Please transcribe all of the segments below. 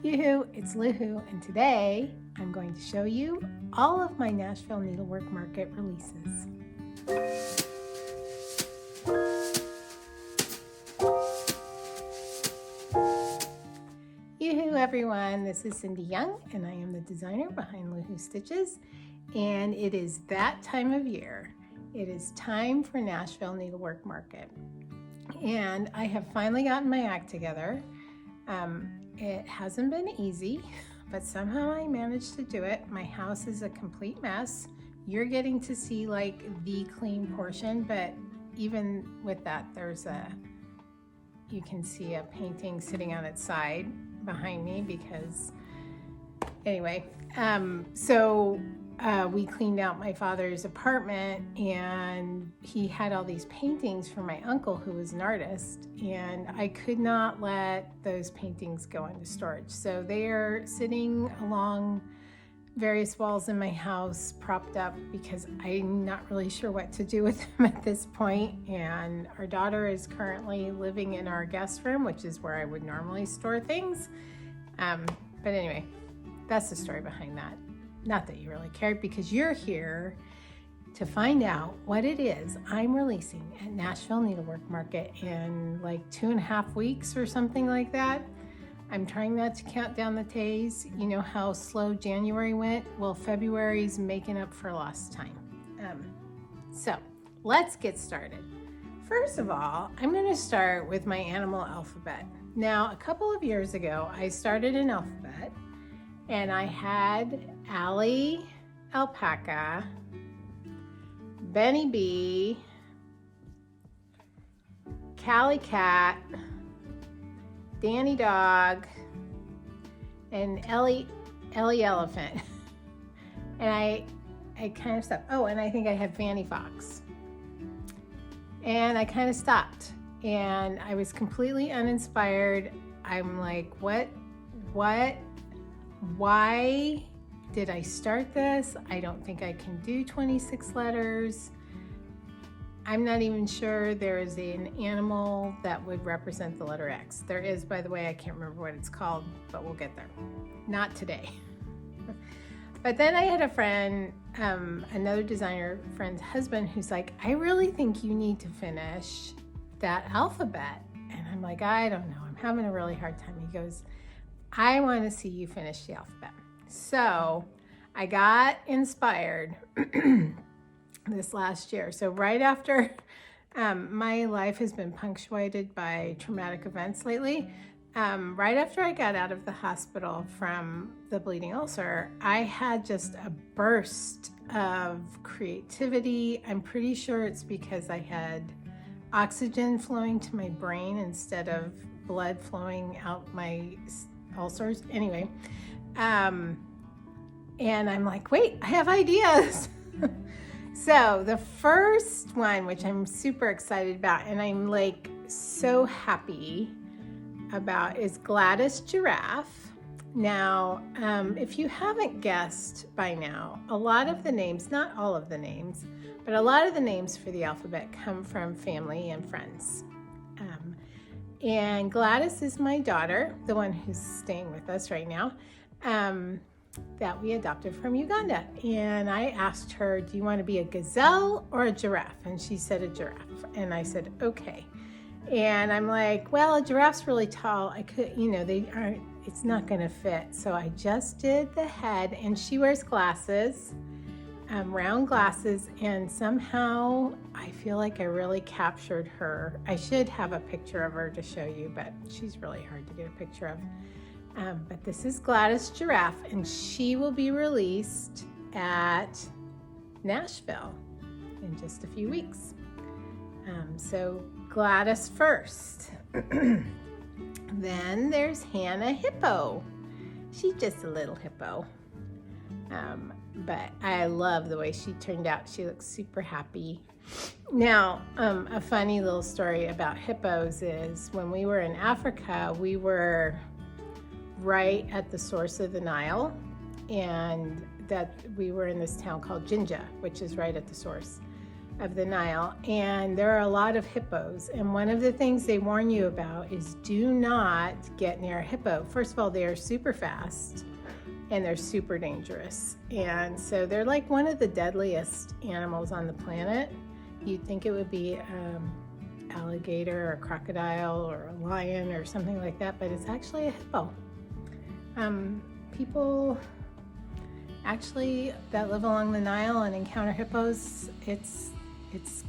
Yoo-hoo, it's Loo-hoo, and today I'm going to show you all of my Nashville Needlework Market releases. Yoo-hoo everyone, this is Cyndy Young and I am the designer behind Loo-hoo Stitches, and it is that time of year. It is time for Nashville Needlework Market, and I have finally gotten my act together. It hasn't been easy, but somehow I managed to do it. My house is a complete mess. You're getting to see like the clean portion, but even with that, you can see a painting sitting on its side behind me because, anyway, we cleaned out my father's apartment and he had all these paintings from my uncle who was an artist, and I could not let those paintings go into storage. So they are sitting along various walls in my house propped up because I'm not really sure what to do with them at this point. And our daughter is currently living in our guest room, which is where I would normally store things. But anyway, that's the story behind that. Not that you really cared, because you're here to find out what it is I'm releasing at Nashville Needlework Market in like 2.5 weeks or something like that. I'm trying not to count down the days. You know how slow January went? Well, February's making up for lost time. So let's get started. First of all, I'm going to start with my animal alphabet. Now, a couple of years ago, I started an alphabet, and I had Allie Alpaca, Benny Bee, Callie Cat, Danny Dog, and Ellie Elephant. And I kind of stopped. Oh, and I think I had Fanny Fox. And I kind of stopped. And I was completely uninspired. I'm like, what? Why did I start this? I don't think I can do 26 letters. I'm not even sure there is an animal that would represent the letter X. There is, by the way, I can't remember what it's called, but we'll get there. Not today. But then I had a friend, another designer friend's husband, who's like, I really think you need to finish that alphabet. And I'm like, I don't know. I'm having a really hard time. He goes, I want to see you finish the alphabet. So I got inspired this last year. So right after my life has been punctuated by traumatic events lately, right after I got out of the hospital from the bleeding ulcer, I had just a burst of creativity. I'm pretty sure it's because I had oxygen flowing to my brain instead of blood flowing out my ulcers. Anyway, and I'm like, wait, I have ideas. So the first one, which I'm super excited about and I'm like so happy about, is Gladys Giraffe. Now, if you haven't guessed by now, a lot of the names, not all of the names, but a lot of the names for the alphabet come from family and friends. And Gladys is my daughter, the one who's staying with us right now, that we adopted from Uganda. And I asked her, do you want to be a gazelle or a giraffe? And she said a giraffe. And I said, okay. And I'm like, well, a giraffe's really tall. I could, it's not going to fit. So I just did the head, and she wears glasses, round glasses, and somehow I feel like I really captured her. I should have a picture of her to show you, but she's really hard to get a picture of. But this is Gladys Giraffe, and she will be released at Nashville in just a few weeks. So Gladys first. Then there's Hannah Hippo. She's just a little hippo. But I love the way she turned out. She looks super happy. Now, a funny little story about hippos is when we were in Africa, we were right at the source of the Nile, and that we were in this town called Jinja, which is right at the source. of the Nile, and there are a lot of hippos. And one of the things they warn you about is do not get near a hippo. First of all, they are super fast and they're super dangerous. And so they're like one of the deadliest animals on the planet. You'd think it would be alligator or crocodile or a lion or something like that, but it's actually a hippo. People actually that live along the Nile and encounter hippos, it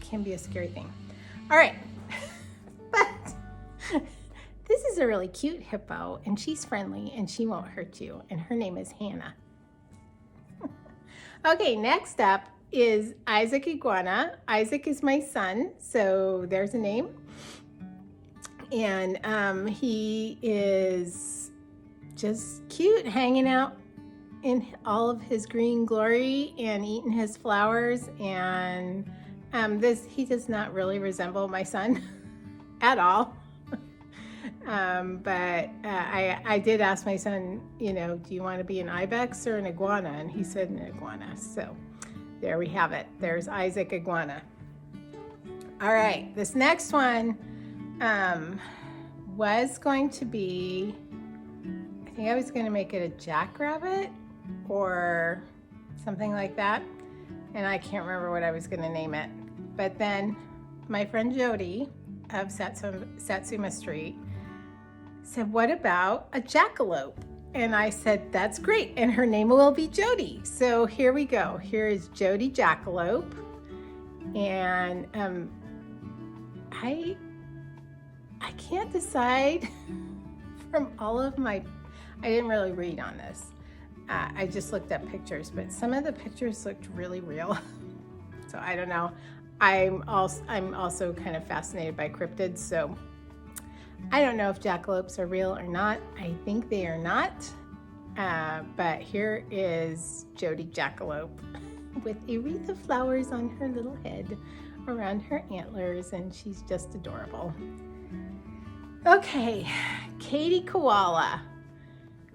can be a scary thing. All right, but this is a really cute hippo, and she's friendly and she won't hurt you, and her name is Hannah. Okay, next up is Isaac Iguana. Isaac is my son, so there's a name. And he is just cute, hanging out in all of his green glory and eating his flowers. And he does not really resemble my son at all. But I did ask my son, you know, do you want to be an ibex or an iguana? And he said an iguana. So there we have it. There's Isaac Iguana. All right, this next one was going to be, I think I was going to make it a jackrabbit or something like that. And I can't remember what I was going to name it. But then my friend Jody of Satsuma Street said, what about a jackalope? And I said, that's great. And her name will be Jody. So here we go. Here is Jody Jackalope. And I can't decide from all of my, I didn't really read on this. I just looked at pictures, but some of the pictures looked really real. So I don't know. I'm also kind of fascinated by cryptids, so I don't know if jackalopes are real or not. I think they are not. But here is Jody Jackalope with a wreath of flowers on her little head around her antlers, and she's just adorable. Okay, Katie Koala.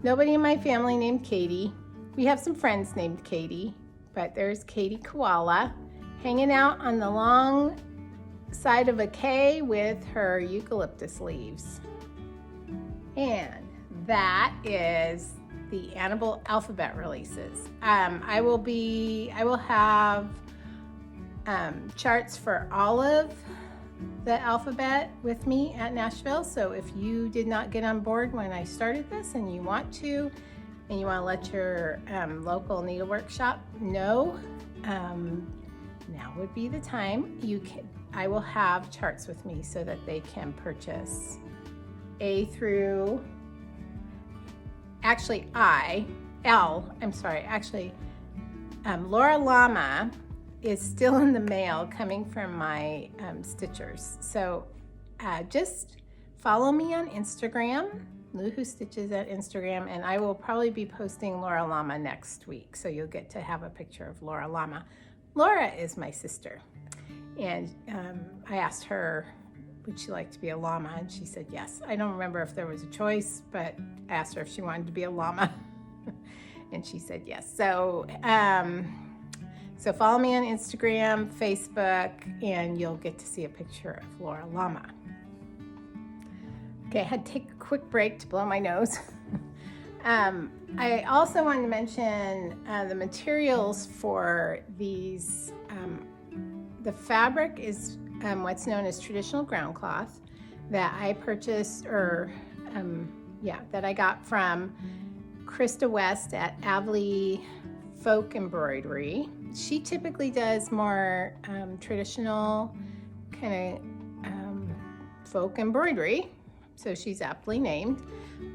Nobody in my family named Katie. We have some friends named Katie, but there's Katie Koala hanging out on the long side of a K with her eucalyptus leaves. And that is the Animal Alphabet releases. I will have charts for all of the alphabet with me at Nashville. So if you did not get on board when I started this and you want to, and you want to let your local needlework shop know, now would be the time. I will have charts with me so that they can purchase A through, actually L, I'm sorry, actually Laura Llama is still in the mail coming from my stitchers. So just follow me on Instagram, Lou Who Stitches at Instagram, and I will probably be posting Laura Llama next week. So you'll get to have a picture of Laura Llama. Laura is my sister. And I asked her, would she like to be a llama? And she said yes. I don't remember if there was a choice, but I asked her if she wanted to be a llama. And she said yes. So, so follow me on Instagram, Facebook, and you'll get to see a picture of Laura Llama. Okay, I had to take a quick break to blow my nose. I also wanted to mention the materials for these. The fabric is what's known as traditional ground cloth that I purchased, or that I got from Krista West at Avley Folk Embroidery. She typically does more traditional kind of folk embroidery, so she's aptly named.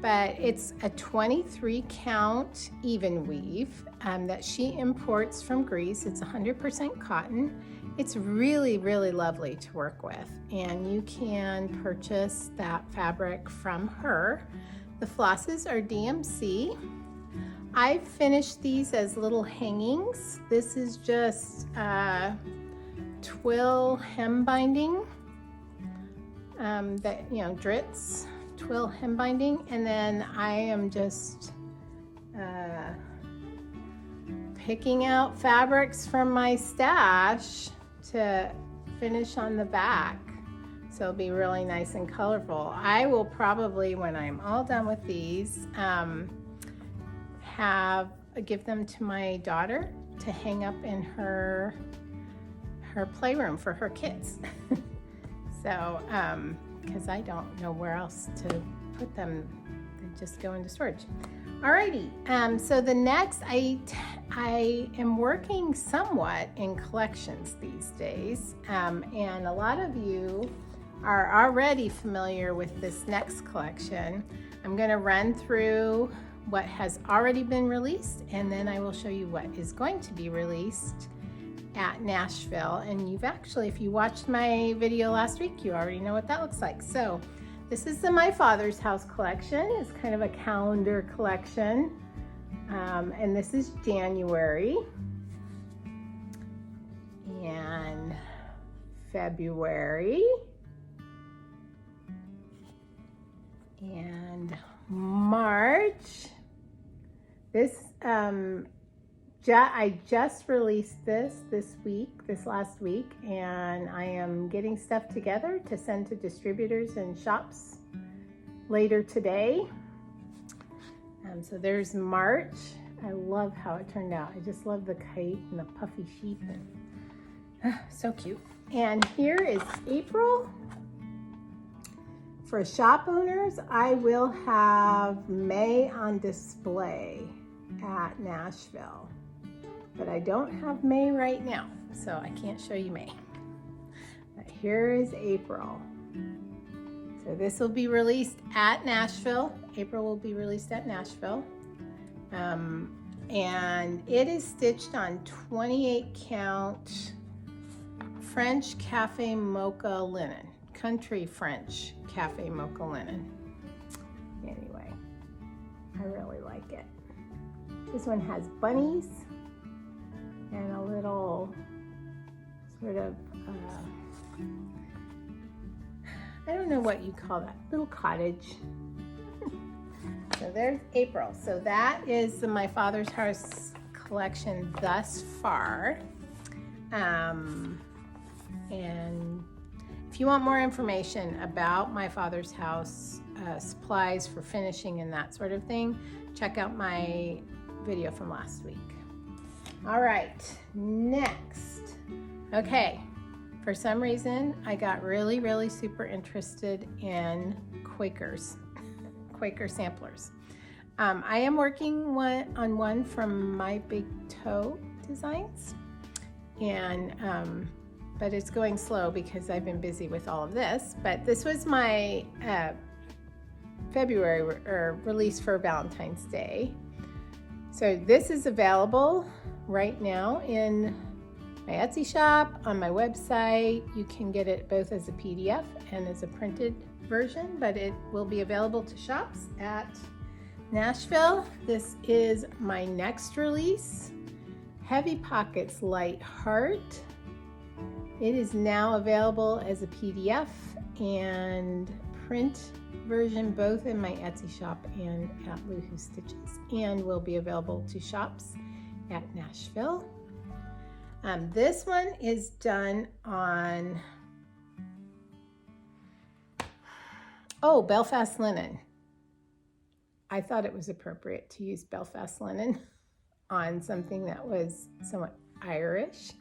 But it's a 23 count even weave that she imports from Greece. It's 100% cotton. It's really, really lovely to work with, and you can purchase that fabric from her. The flosses are DMC. I finished these as little hangings. This is just twill hem binding, that, you know, Dritz twill hem binding, and then I am just picking out fabrics from my stash to finish on the back. So it'll be really nice and colorful. I will probably, when I'm all done with these, give them to my daughter to hang up in her playroom for her kids. So, because I don't know where else to put them, they just go into storage. Alrighty, so the next, I am working somewhat in collections these days, and a lot of you are already familiar with this next collection. I'm going to run through what has already been released, and then I will show you what is going to be released at Nashville. And you've actually, if you watched my video last week, you already know what that looks like. So this is the My Father's House collection. It's kind of a calendar collection, and this is January and February and March. This I just released this last week, and I am getting stuff together to send to distributors and shops later today. So there's March. I love how it turned out. I just love the kite and the puffy sheep, and so cute. And here is April. For shop owners, I will have May on display at Nashville, but I don't have May right now, so I can't show you May. But here is April. So this will be released at Nashville. April will be released at Nashville. And it is stitched on 28 count French cafe mocha linen, country French cafe mocha linen. Anyway, I really like it. This one has bunnies and a little sort of, I don't know what you call that, little cottage. So there's April. So that is the My Father's House collection thus far. And if you want more information about My Father's House, supplies for finishing and that sort of thing, check out my video from last week. All right, next. Okay, for some reason, I got really super interested in Quaker samplers. I am working on one from My Big Toe Designs, and but it's going slow because I've been busy with all of this. But this was my February release for Valentine's Day. So this is available right now in my Etsy shop, on my website. You can get it both as a PDF and as a printed version, but it will be available to shops at Nashville. This is my next release, Heavy Pockets Light Heart. It is now available as a PDF and print version, both in my Etsy shop and at Woohoo Stitches, and will be available to shops at Nashville. This one is done on Belfast linen. I thought it was appropriate to use Belfast linen on something that was somewhat Irish.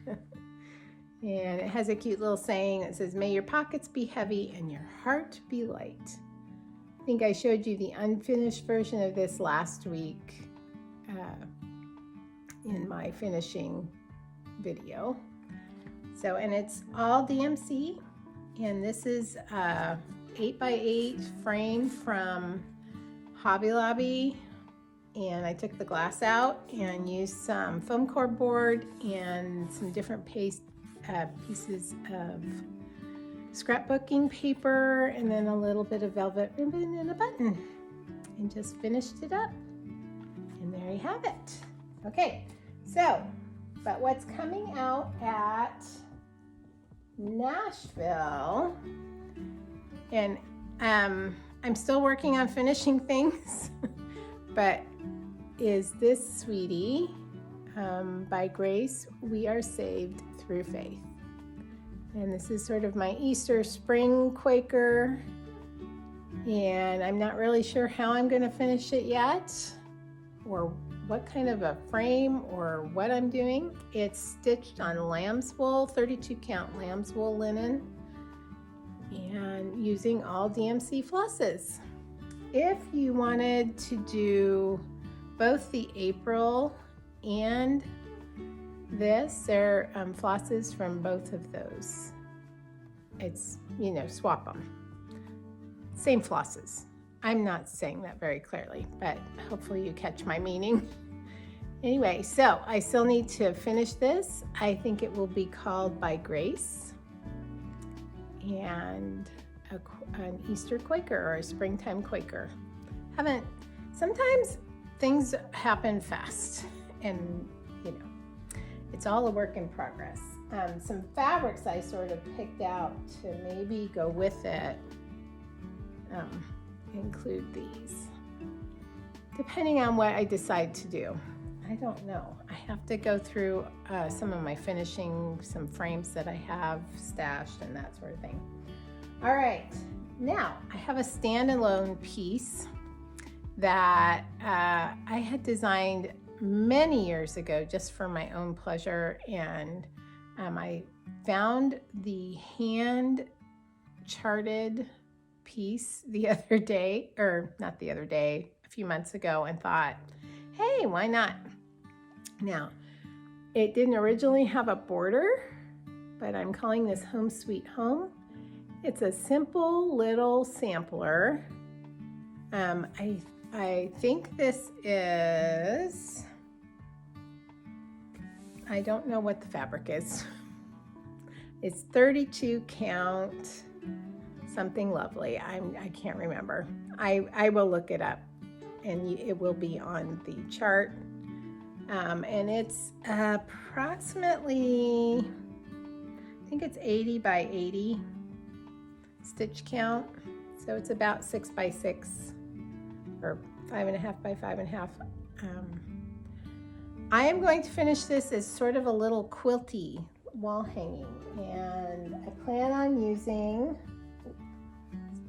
And it has a cute little saying that says, "May your pockets be heavy and your heart be light." I think I showed you the unfinished version of this last week in my finishing video. So, and it's all DMC, and this is a 8x8 frame from Hobby Lobby, and I took the glass out and used some foam core board and some different pieces of scrapbooking paper, and then a little bit of velvet ribbon and a button, and just finished it up. And there you have it. Okay, so, but what's coming out at Nashville, and I'm still working on finishing things, but is this sweetie by Grace, We Are Saved Through Faith. And this is sort of my Easter spring Quaker. And I'm not really sure how I'm going to finish it yet, or what kind of a frame or what I'm doing. It's stitched on lamb's wool, 32 count lamb's wool linen, and using all DMC flosses. If you wanted to do both the April and this, there are flosses from both of those. It's, you know, swap them. Same flosses. I'm not saying that very clearly, but hopefully you catch my meaning. Anyway, so I still need to finish this. I think it will be called By Grace, and an Easter Quaker or a springtime Quaker. Sometimes things happen fast, and you know, it's all a work in progress. Some fabrics I sort of picked out to maybe go with it. Include these, depending on what I decide to do. I don't know. I have to go through some of my finishing, some frames that I have stashed and that sort of thing. All right, now I have a standalone piece that I had designed many years ago just for my own pleasure, and I found the hand charted piece the other day, or not the other day, a few months ago, and thought, hey, why not? Now, it didn't originally have a border, but I'm calling this Home Sweet Home. It's a simple little sampler. I think this is, I don't know what the fabric is. It's 32 count, something lovely. I can't remember. I will look it up, and it will be on the chart. And it's approximately, I think it's 80 by 80 stitch count. So it's about 6 by 6 or 5.5 by 5.5. I am going to finish this as sort of a little quilty wall hanging, and I plan on using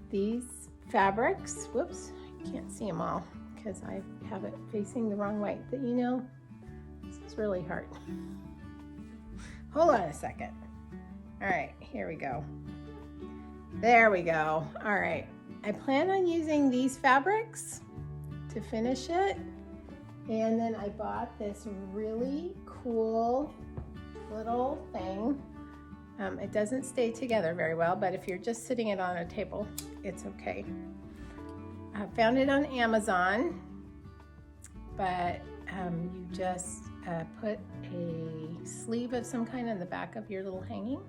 these fabrics. Whoops, I can't see them all because I have it facing the wrong way. But you know, this is really hard. Hold on a second. All right, here we go. There we go. All right, I plan on using these fabrics to finish it. And then I bought this really cool little thing. It doesn't stay together very well, but if you're just sitting it on a table, it's okay. I found it on Amazon, but you just put a sleeve of some kind on the back of your little hanging,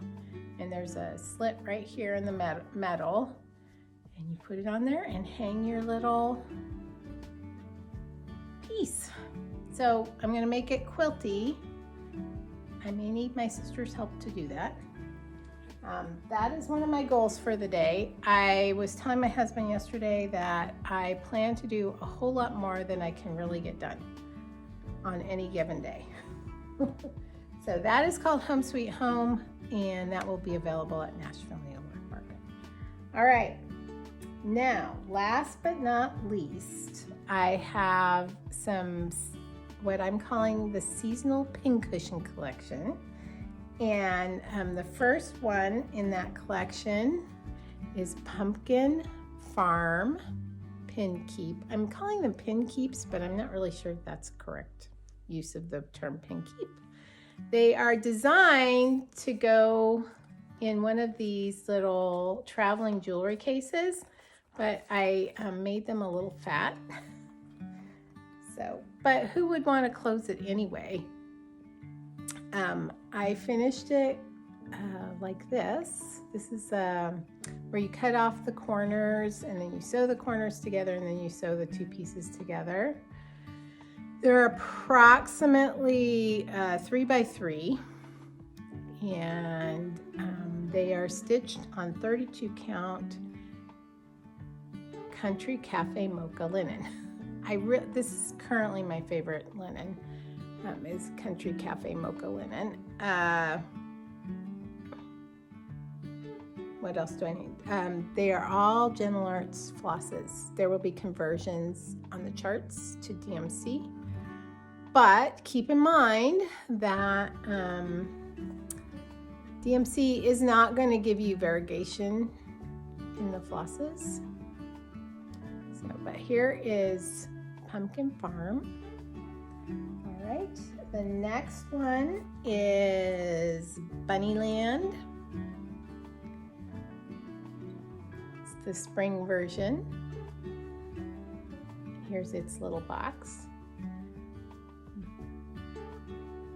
and there's a slit right here in the metal, and you put it on there and hang your little piece. So I'm going to make it quilty. I may need my sister's help to do that. That is one of my goals for the day. I was telling my husband yesterday that I plan to do a whole lot more than I can really get done on any given day. So that is called Home Sweet Home, and that will be available at Nashville Needlework Market. All right, now last but not least, I have some what I'm calling the seasonal pincushion collection. And the first one in that collection is Pumpkin Farm Pin Keep. I'm calling them pin keeps, but I'm not really sure if that's the correct use of the term pin keep. They are designed to go in one of these little traveling jewelry cases, but I made them a little fat. So, but who would want to close it anyway? I finished it like this. This is where you cut off the corners, and then you sew the corners together, and then you sew the two pieces together. They're approximately 3 by 3, and they are stitched on 32 count Country Cafe Mocha linen. This is currently my favorite linen. Is Country Cafe Mocha linen. what else do I need? They are all Gentle Arts flosses. There will be conversions on the charts to DMC. But keep in mind that DMC is not going to give you variegation in the flosses. So, but here is Pumpkin Farm. All right, the next one is Bunnyland. It's the spring version. Here's its little box.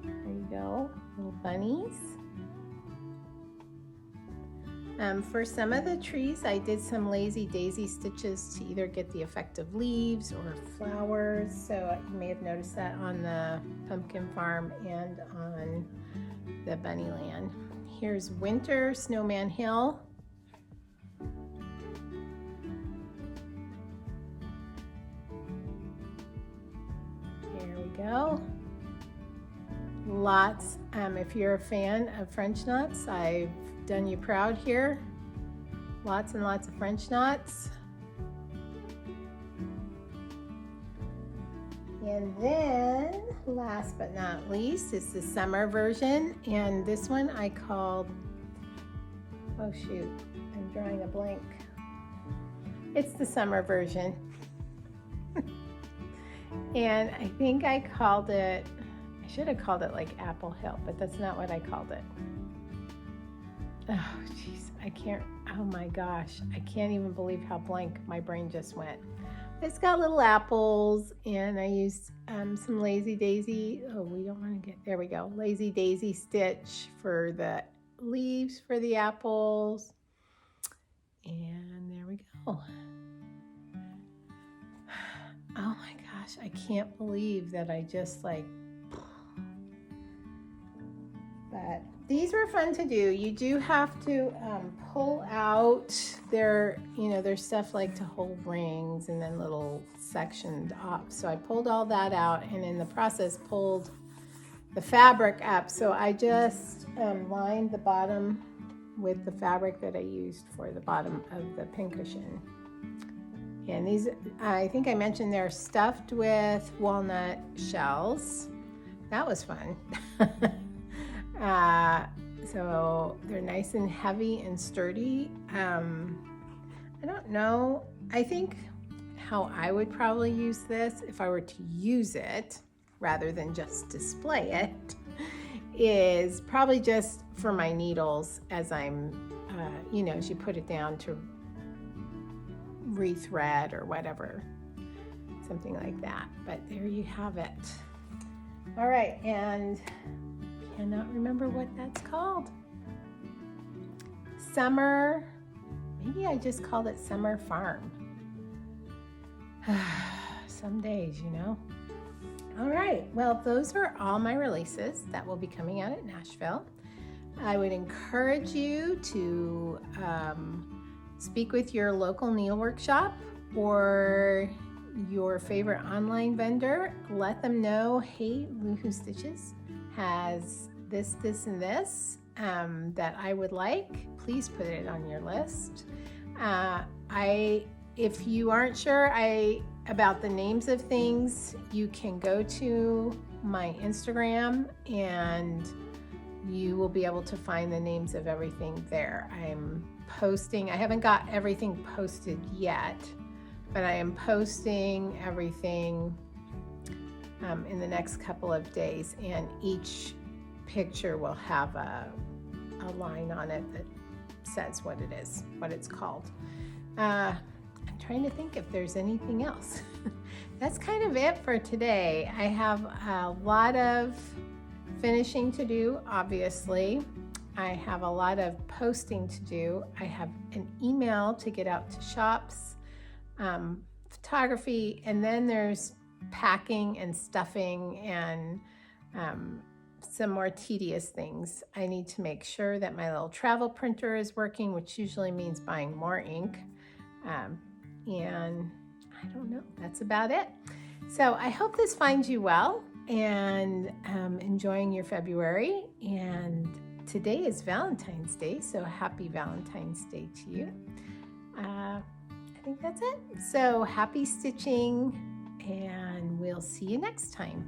There you go, little bunnies. For some of the trees, I did some lazy daisy stitches to either get the effect of leaves or flowers. So you may have noticed that on the Pumpkin Farm and on the Bunnyland. Here's Winter Snowman Hill. Here we go. Lots, if you're a fan of French knots, I've done you proud here. Lots and lots of French knots. And then last but not least is the summer version, and this one I called, oh shoot, I'm drawing a blank. It's the summer version. And I think I called it, I should have called it like Apple Hill, but that's not what I called it. Oh jeez, I can't, oh my gosh, I can't even believe how blank my brain just went. It's got little apples, and I used some lazy daisy, oh we don't want to get, there we go, lazy daisy stitch for the leaves for the apples. And there we go. Oh my gosh, I can't believe that I just like, but these were fun to do. You do have to pull out their, you know, there's stuff like to hold rings and then little sectioned off. So I pulled all that out, and in the process pulled the fabric up. So I just lined the bottom with the fabric that I used for the bottom of the pincushion. And these, I think I mentioned, they're stuffed with walnut shells. That was fun. So they're nice and heavy and sturdy. I don't know. I think how I would probably use this, if I were to use it rather than just display it, is probably just for my needles as I'm, you know, as you put it down to rethread or whatever, something like that. But there you have it. All right, and cannot remember what that's called. Summer, maybe I just called it Summer Farm. Some days, you know. All right, well, those are all my releases that will be coming out at Nashville. I would encourage you to speak with your local needlework shop or your favorite online vendor. Let them know, hey, Woohoo Stitches has this, and this that I would like. Please put it on your list. If you aren't sure about the names of things, you can go to my Instagram and you will be able to find the names of everything there. I'm posting, I haven't got everything posted yet, but I am posting everything in the next couple of days, and each picture will have a line on it that says what it is, what it's called. I'm trying to think if there's anything else. That's kind of it for today. I have a lot of finishing to do, obviously. I have a lot of posting to do. I have an email to get out to shops, photography, and then there's packing and stuffing and some more tedious things. I need to make sure that my little travel printer is working, which usually means buying more ink. And I don't know, that's about it. So I hope this finds you well and enjoying your February. And today is Valentine's Day, so happy Valentine's Day to you. I think that's it. So happy stitching, and we'll see you next time.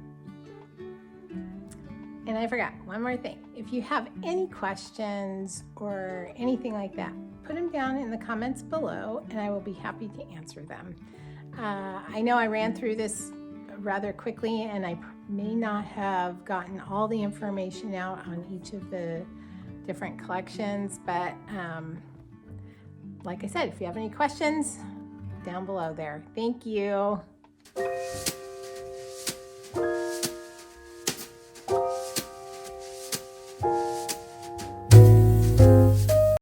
And I forgot one more thing. If you have any questions or anything like that, put them down in the comments below and I will be happy to answer them. I know I ran through this rather quickly and I may not have gotten all the information out on each of the different collections, but like I said, if you have any questions, down below there. Thank you.